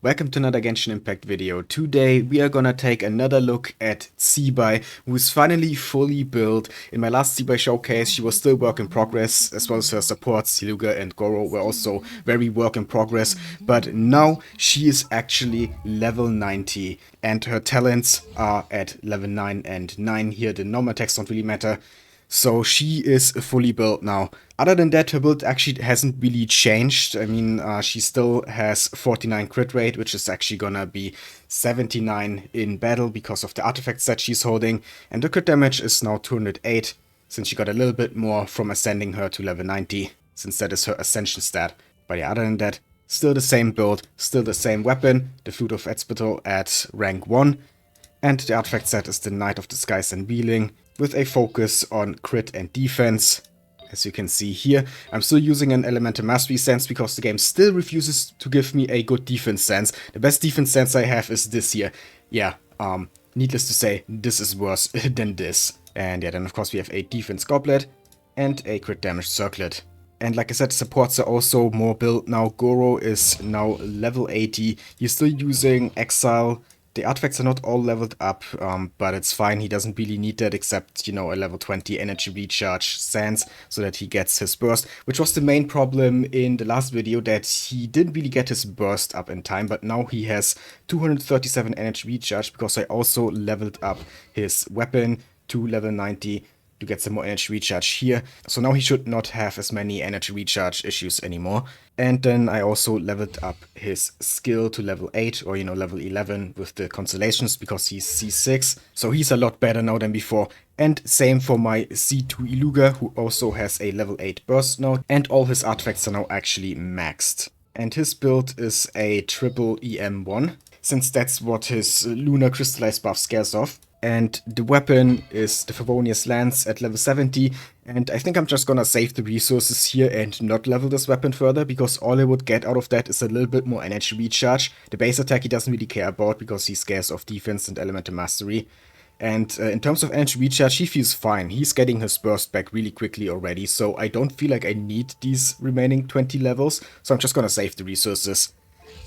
Welcome to another Genshin Impact video. Today we are gonna take another look at Zibai, who is finally fully built. In my last Zibai showcase she was still work in progress, as well as her supports, Illuga and Gorou, were also very work in progress, but now she is actually level 90 and her talents are at level 9 and 9 here. The normal attacks don't really matter. So she is fully built now. Other than that, her build actually hasn't really changed. I mean, she still has 49 crit rate, which is actually gonna be 79 in battle because of the artifacts that she's holding. And the crit damage is now 208, since she got a little bit more from ascending her to level 90, since that is her ascension stat. But yeah, other than that, still the same build, still the same weapon, the Flute of Ezbetel at rank 1. And the artifact set is the Knight of Disguise and Wheeling, with a focus on crit and defense. As you can see here, I'm still using an Elemental Mastery stance because the game still refuses to give me a good defense stance. The best defense stance I have is this here. Yeah, needless to say, this is worse than this. And yeah, then of course we have a defense goblet and a crit damage circlet. And like I said, supports are also more built now. Gorou is now level 80. He's still using Exile. The artifacts are not all leveled up, but it's fine. He doesn't really need that except, you know, a level 20 energy recharge sands so that he gets his burst, which was the main problem in the last video, that he didn't really get his burst up in time, but now he has 237 energy recharge because I also leveled up his weapon to level 90 to get some more energy recharge here. So now he should not have as many energy recharge issues anymore. And then I also leveled up his skill to level 8 or, you know, level 11 with the constellations because he's C6. So he's a lot better now than before. And same for my C2 Illuga, who also has a level 8 burst now. And all his artifacts are now actually maxed. And his build is a triple EM1, since that's what his Lunar-Crystallize buff scares off. And the weapon is the Favonius Lance at level 70, and I think I'm just gonna save the resources here and not level this weapon further, because all I would get out of that is a little bit more energy recharge. The base attack he doesn't really care about because he scares off defense and elemental mastery. And in terms of energy recharge, he feels fine. He's getting his burst back really quickly already, so I don't feel like I need these remaining 20 levels, so I'm just gonna save the resources.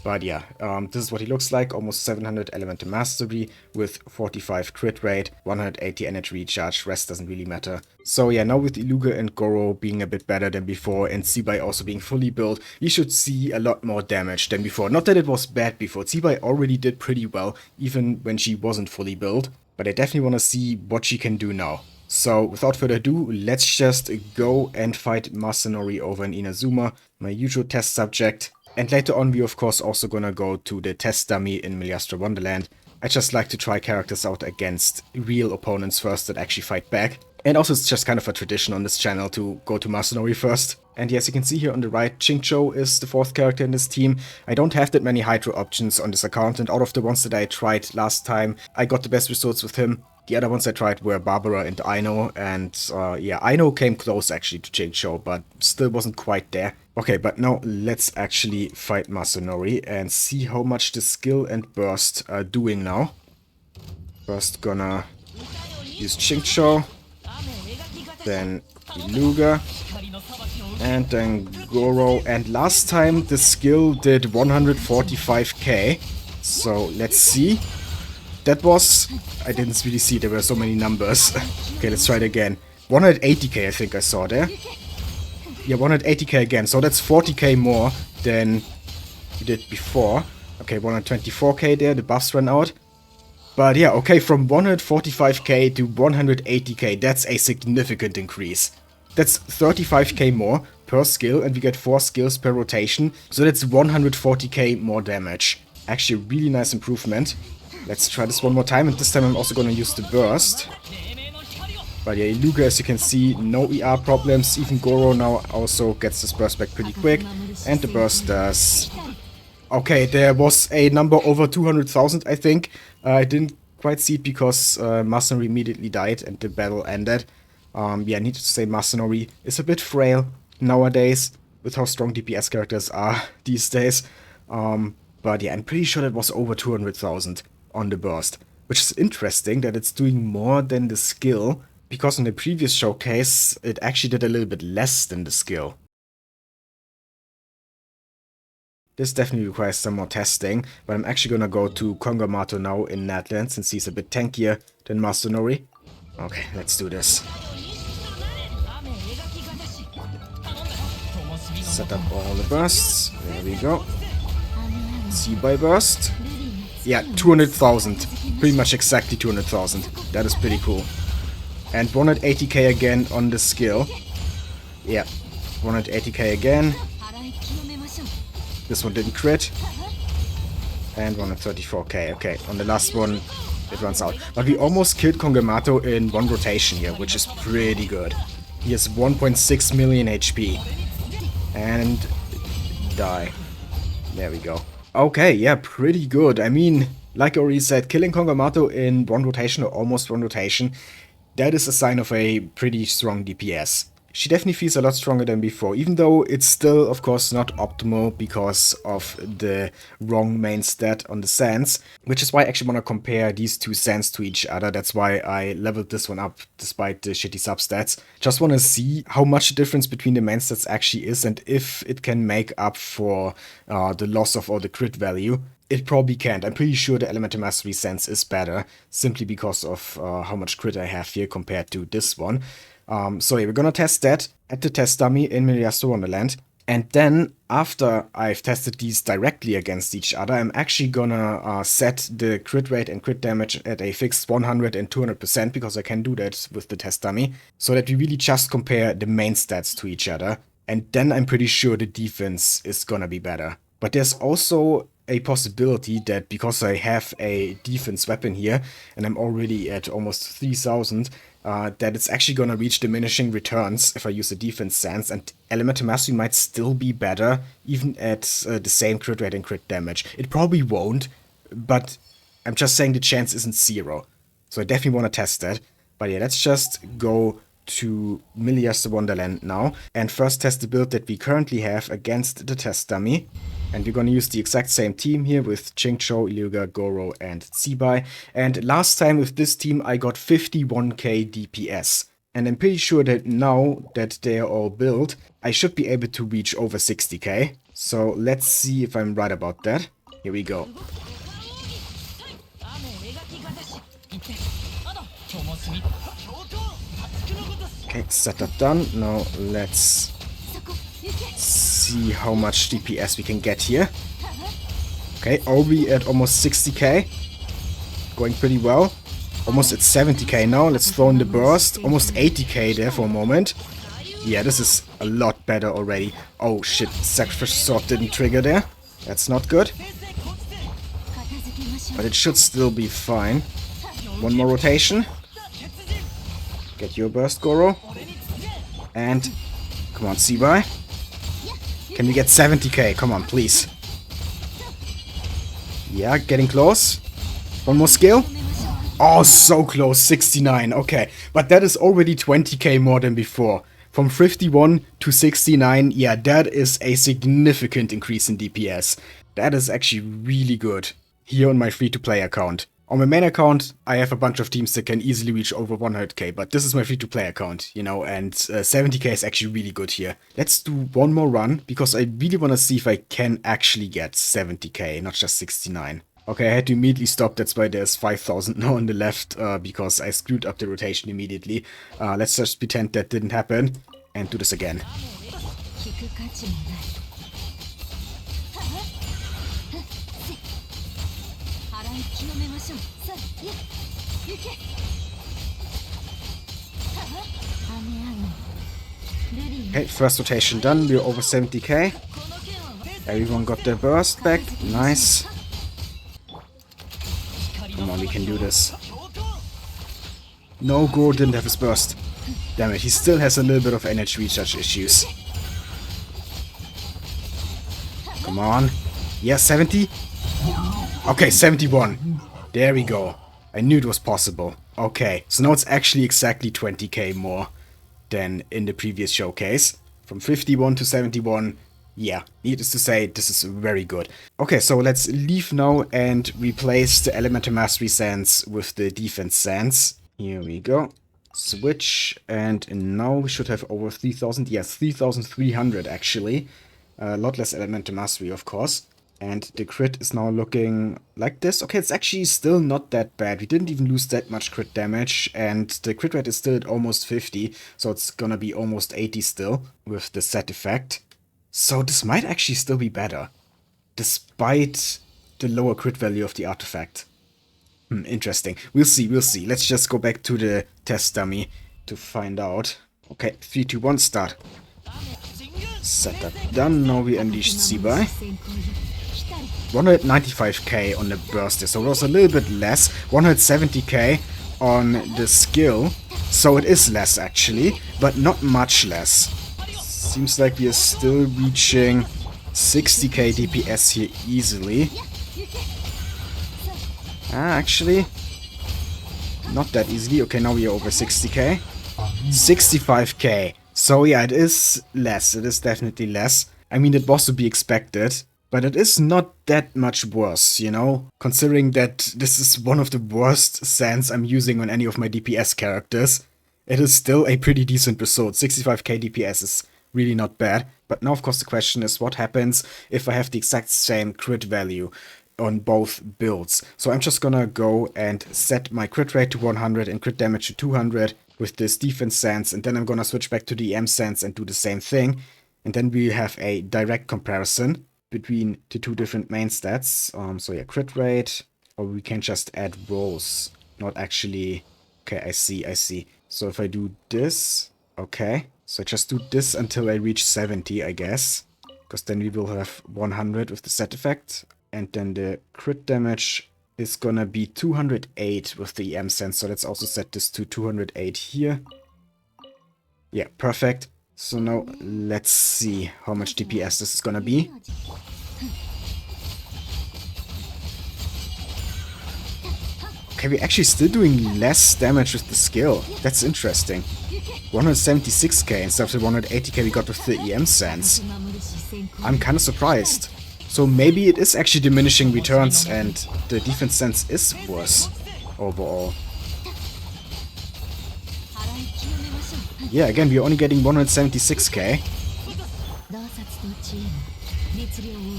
But yeah, this is what he looks like, almost 700 elemental mastery with 45 crit rate, 180 energy recharge, rest doesn't really matter. So yeah, now with Illuga and Gorou being a bit better than before and Zibai also being fully built, we should see a lot more damage than before. Not that it was bad before, Zibai already did pretty well, even when she wasn't fully built, but I definitely want to see what she can do now. So without further ado, let's just go and fight Masanori over in Inazuma, my usual test subject. And later on we of course also gonna go to the test dummy in Miliastra Wonderland. I just like to try characters out against real opponents first that actually fight back. And also it's just kind of a tradition on this channel to go to Masanori first. And yes, you can see here on the right, Xingqiu is the fourth character in this team. I don't have that many Hydro options on this account, and out of the ones that I tried last time, I got the best results with him. The other ones I tried were Barbara and Aino, and yeah, Aino came close actually to Xingqiu, but still wasn't quite there. Okay, but now let's actually fight Masanori and see how much the skill and burst are doing now. First gonna use Xingqiu, then Illuga, and then Gorou, and last time the skill did 145k, so let's see. That was... I didn't really see, there were so many numbers. Okay, let's try it again. 180k I think I saw there. Yeah, 180k again, so that's 40k more than we did before. Okay, 124k there, the buffs ran out. But yeah, okay, from 145k to 180k, that's a significant increase. That's 35k more per skill, and we get 4 skills per rotation, so that's 140k more damage. Actually, a really nice improvement. Let's try this one more time, and this time I'm also gonna use the burst. But yeah, Illuga, as you can see, no ER problems. Even Gorou now also gets his burst back pretty quick. And the burst does... Okay, there was a number over 200,000, I think. I didn't quite see it because Masanori immediately died and the battle ended. Yeah, I need to say Masanori is a bit frail nowadays, with how strong DPS characters are these days. But yeah, I'm pretty sure that was over 200,000 on the burst. Which is interesting that it's doing more than the skill, because in the previous showcase it actually did a little bit less than the skill. This definitely requires some more testing, but I'm actually gonna go to Kongamato now in Natland since he's a bit tankier than Masanori. Okay, let's do this. Set up all the bursts. There we go. Zibai burst. Yeah, 200,000. Pretty much exactly 200,000. That is pretty cool. And 180k again on the skill. Yeah, 180k again. This one didn't crit. And 134k. Okay, on the last one, it runs out. But we almost killed Kongamato in one rotation here, which is pretty good. He has 1.6 million HP. And die. There we go. Okay, yeah, pretty good. I mean, like I already said, killing Kongamato in one rotation or almost one rotation, that is a sign of a pretty strong DPS. She definitely feels a lot stronger than before, even though it's still, of course, not optimal because of the wrong main stat on the Sands, which is why I actually want to compare these two Sands to each other. That's why I leveled this one up despite the shitty substats. Just want to see how much the difference between the main stats actually is and if it can make up for the loss of all the crit value. It probably can't. I'm pretty sure the Elemental Mastery Sands is better, simply because of how much crit I have here compared to this one. So yeah, we're gonna test that at the test dummy in Miliastra Wonderland. And then, after I've tested these directly against each other, I'm actually gonna set the crit rate and crit damage at a fixed 100 and 200%, because I can do that with the test dummy, so that we really just compare the main stats to each other. And then I'm pretty sure the defense is gonna be better. But there's also a possibility that because I have a defense weapon here, and I'm already at almost 3000, that it's actually gonna reach diminishing returns if I use a defense stance, and Elemental Mastery might still be better, even at the same crit rate and crit damage. It probably won't, but I'm just saying the chance isn't zero. So I definitely want to test that. But yeah, let's just go to Miliastra Wonderland now, and first test the build that we currently have against the test dummy. And we're gonna use the exact same team here with Xingqiu, Illuga, Gorou, and Zibai. And last time with this team I got 51k DPS. And I'm pretty sure that now that they're all built, I should be able to reach over 60k. So let's see if I'm right about that. Here we go. Okay, setup done. Now let's see how much DPS we can get here. Okay, Obi at almost 60k. Going pretty well. Almost at 70k now. Let's throw in the burst. Almost 80k there for a moment. Yeah, this is a lot better already. Oh shit, Sacrificial Sword didn't trigger there. That's not good. But it should still be fine. One more rotation. Get your burst, Gorou. And come on, Zibai. Can we get 70k? Come on, please. Yeah, getting close. One more skill. Oh, so close. 69. Okay, but that is already 20k more than before. From 51 to 69, yeah, that is a significant increase in DPS. That is actually really good. Here on my free-to-play account. On my main account, I have a bunch of teams that can easily reach over 100k, but this is my free-to-play account, you know, and 70k is actually really good here. Let's do one more run, because I really want to see if I can actually get 70k, not just 69. Okay, I had to immediately stop, that's why there's 5000 now on the left, because I screwed up the rotation immediately. Let's just pretend that didn't happen, and do this again. Okay, first rotation done, we're over 70k. Everyone got their burst back, nice. Come on, we can do this. No, Gorou didn't have his burst. Damn it, he still has a little bit of energy recharge issues. Come on. Yeah, 70? Okay, 71. There we go. I knew it was possible. Okay, so now it's actually exactly 20k more than in the previous showcase. From 51 to 71, yeah, needless to say, this is very good. Okay, so let's leave now and replace the Elemental Mastery Sands with the Defense Sands. Here we go. Switch, and now we should have over 3000. Yes, 3300 actually. A lot less Elemental Mastery, of course. And the crit is now looking like this. Okay, it's actually still not that bad. We didn't even lose that much crit damage, and the crit rate is still at almost 50, so it's gonna be almost 80 still with the set effect. So this might actually still be better, despite the lower crit value of the artifact. Interesting. We'll see, we'll see. Let's just go back to the test dummy to find out. Okay, 3, 2, 1, start. Setup done. Now we unleash Zibai. 195k on the burst, so it was a little bit less. 170k on the skill, so it is less actually, but not much less. Seems like we are still reaching 60k DPS here easily. Actually, not that easily. Okay, now we are over 60k. 65k. So yeah, it is less. It is definitely less. I mean, it was to be expected. But it is not that much worse, you know? Considering that this is one of the worst sands I'm using on any of my DPS characters, it is still a pretty decent result. 65k DPS is really not bad. But now, of course, the question is what happens if I have the exact same crit value on both builds. So I'm just gonna go and set my crit rate to 100 and crit damage to 200 with this defense sands, and then I'm gonna switch back to the EM sands and do the same thing. And then we have a direct comparison between the two different main stats. So yeah, crit rate, or we can just add rolls, not actually. Okay, I see. So if I do this, okay, so just do this until I reach 70, I guess, because then we will have 100 with the set effect, and then the crit damage is gonna be 208 with the EM sense. So let's also set this to 208 here. Yeah, perfect. So now let's see how much DPS this is gonna be. Okay, we're actually still doing less damage with the skill. That's interesting. 176k instead of the 180k we got with the EM sense. I'm kind of surprised. So maybe it is actually diminishing returns and the defense sense is worse overall. Yeah, again, we're only getting 176k.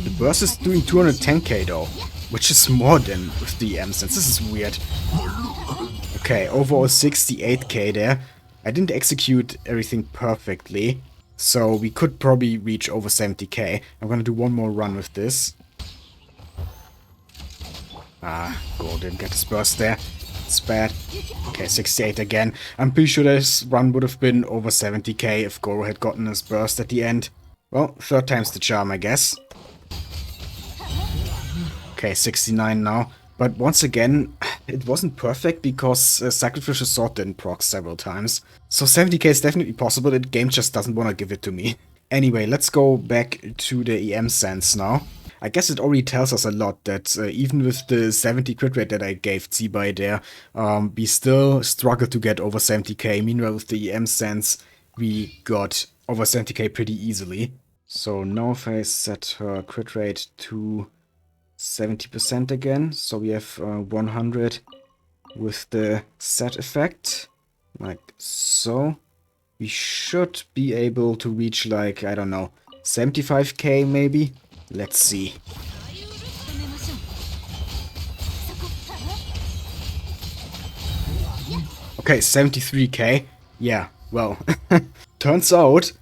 The burst is doing 210k though, which is more than with the EM sense. This is weird. Okay, overall 68k there. I didn't execute everything perfectly, so we could probably reach over 70k. I'm gonna do one more run with this. Gorou didn't get his burst there. It's bad. Okay, 68 again. I'm pretty sure this run would have been over 70k if Gorou had gotten his burst at the end. Well, third time's the charm, I guess. Okay, 69 now. But once again, it wasn't perfect because Sacrificial Sword didn't proc several times. So 70k is definitely possible, the game just doesn't want to give it to me. Anyway, let's go back to the EM sense now. I guess it already tells us a lot that even with the 70 crit rate that I gave Zibai there, we still struggle to get over 70k. Meanwhile, with the EM sense, we got over 70k pretty easily. So now if I set her crit rate to 70% again, so we have 100 with the set effect, like so. We should be able to reach like, I don't know, 75k maybe? Let's see. Okay, 73k. Yeah, well, turns out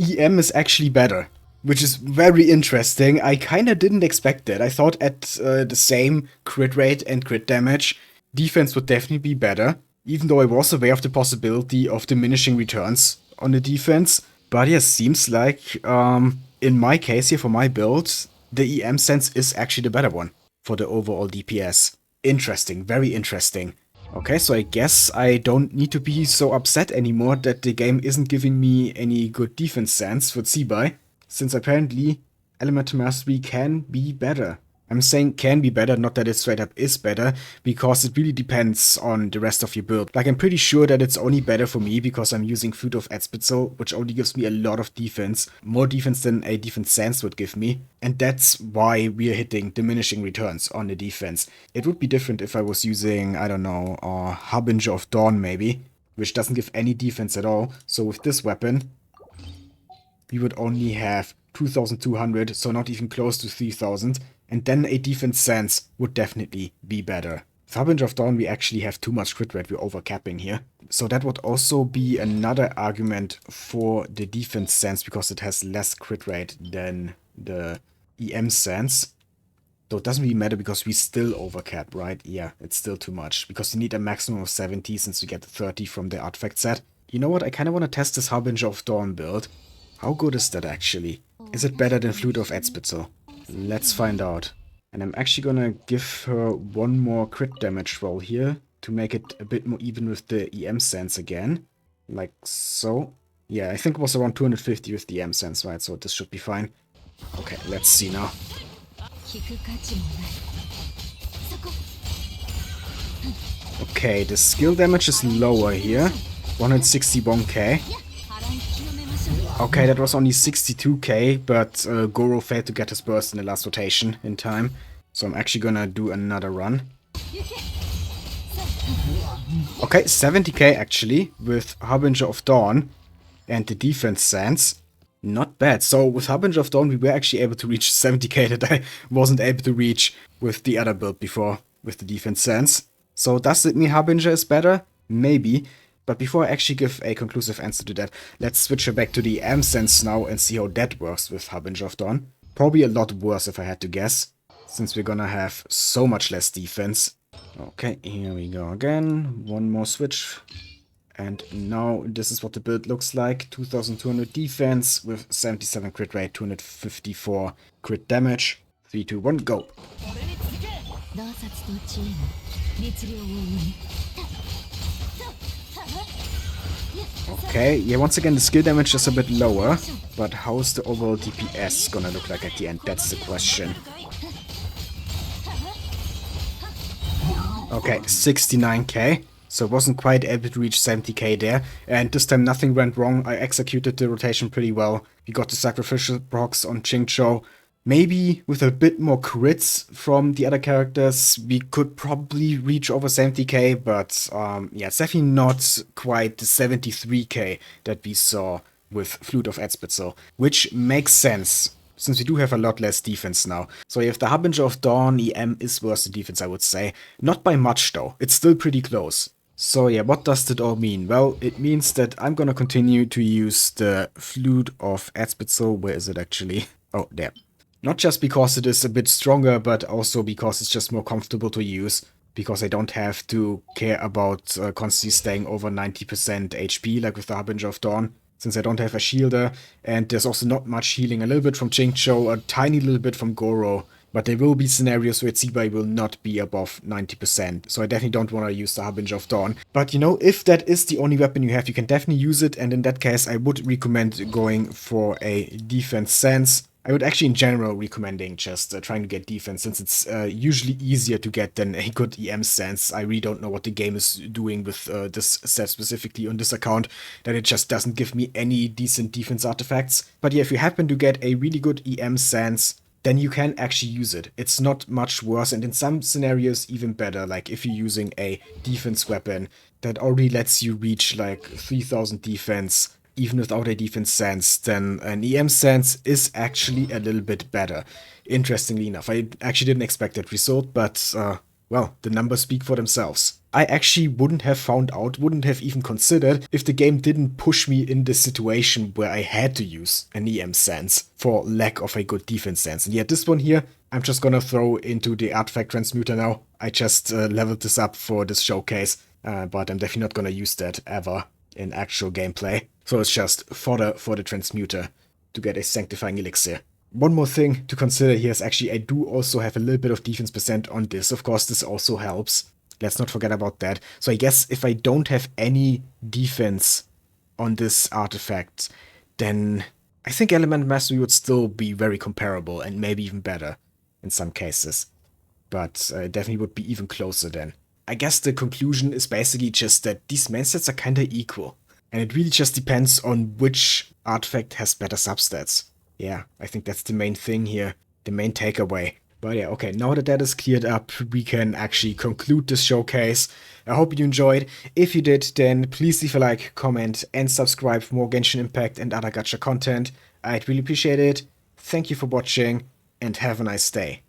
EM is actually better, which is very interesting. I kinda didn't expect that. I thought at the same crit rate and crit damage, defense would definitely be better, even though I was aware of the possibility of diminishing returns on the defense. But yeah, seems like, in my case here for my build, the EM sense is actually the better one for the overall DPS. Interesting, very interesting. Okay, so I guess I don't need to be so upset anymore that the game isn't giving me any good defense sense for Zibai, since apparently Elemental Mastery can be better. I'm saying can be better, not that it straight up is better, because it really depends on the rest of your build. Like, I'm pretty sure that it's only better for me because I'm using Fruit of Etzbitzel, which only gives me a lot of defense. More defense than a defense sense would give me. And that's why we are hitting diminishing returns on the defense. It would be different if I was using, I don't know, Harbinger of Dawn maybe, which doesn't give any defense at all. So with this weapon, we would only have 2,200, so not even close to 3,000. and then a defense sense would definitely be better. With Harbinger of Dawn, we actually have too much crit rate, we're overcapping here. So that would also be another argument for the defense sense, because it has less crit rate than the EM sense. Though it doesn't really matter because we still overcap, right? Yeah, it's still too much, because you need a maximum of 70 since we get 30 from the artifact set. You know what, I kind of want to test this Harbinger of Dawn build. How good is that actually? Is it better than Flute of Etzbitzel? Let's find out. And I'm actually gonna give her one more crit damage roll here to make it a bit more even with the EM sense again. Like so. Yeah, I think it was around 250 with the EM sense, right? So this should be fine. Okay, let's see now. Okay, the skill damage is lower here. 161k. Okay, that was only 62k, but Gorou failed to get his burst in the last rotation in time. So I'm actually gonna do another run. Okay, 70k actually, with Harbinger of Dawn and the defense sense. Not bad. So with Harbinger of Dawn, we were actually able to reach 70k that I wasn't able to reach with the other build before, with the defense sense. So does it mean Harbinger is better? Maybe. But before I actually give a conclusive answer to that, let's switch her back to the EM sense now and see how that works with Harbinger of Dawn. Probably a lot worse if I had to guess, since we're gonna have so much less defense. Okay, here we go again. One more switch. And now this is what the build looks like. 2200 defense with 77 crit rate, 254 crit damage. 3, 2, 1, go! Okay, yeah, once again the skill damage is a bit lower, but how's the overall DPS gonna look like at the end? That's the question. Okay, 69k, so wasn't quite able to reach 70k there, and this time nothing went wrong. I executed the rotation pretty well. We got the sacrificial procs on Qingzhou. Maybe with a bit more crits from the other characters, we could probably reach over 70k, but yeah, it's definitely not quite the 73k that we saw with Flute of Etzbitzel, which makes sense, since we do have a lot less defense now. So if the Harbinger of Dawn EM is worse than defense, I would say. Not by much though, it's still pretty close. So yeah, what does that all mean? Well, it means that I'm gonna continue to use the Flute of Etzbitzel. Where is it actually? Oh, there. Not just because it is a bit stronger, but also because it's just more comfortable to use. Because I don't have to care about constantly staying over 90% HP like with the Harbinger of Dawn. Since I don't have a shielder. And there's also not much healing. A little bit from Qingzhou, a tiny little bit from Gorou. But there will be scenarios where Zibai will not be above 90%. So I definitely don't want to use the Harbinger of Dawn. But you know, if that is the only weapon you have, you can definitely use it. And in that case, I would recommend going for a defense sense. I would actually in general recommending just trying to get defense, since it's usually easier to get than a good EM sense. I really don't know what the game is doing with this set specifically on this account, that it just doesn't give me any decent defense artifacts. But yeah, if you happen to get a really good EM sense, then you can actually use it. It's not much worse, and in some scenarios even better, like if you're using a defense weapon that already lets you reach like 3000 defense, even without a defense sense, then an EM sense is actually a little bit better. Interestingly enough, I actually didn't expect that result, but well, the numbers speak for themselves. I actually wouldn't have found out, wouldn't have even considered if the game didn't push me in this situation where I had to use an EM sense for lack of a good defense sense. And yet this one here, I'm just gonna throw into the artifact transmuter now. I just leveled this up for this showcase, but I'm definitely not gonna use that ever in actual gameplay. So it's just for the transmuter to get a sanctifying elixir. One more thing to consider here is actually I do also have a little bit of defense percent on this. Of course, this also helps. Let's not forget about that. So I guess if I don't have any defense on this artifact, then I think Element Mastery would still be very comparable and maybe even better in some cases. But it definitely would be even closer then. I guess the conclusion is basically just that these main sets are kinda equal. And it really just depends on which artifact has better substats. Yeah, I think that's the main thing here, the main takeaway. But yeah, okay, now that that is cleared up, we can actually conclude this showcase. I hope you enjoyed. If you did, then please leave a like, comment, and subscribe for more Genshin Impact and other gacha content. I'd really appreciate it. Thank you for watching, and have a nice day.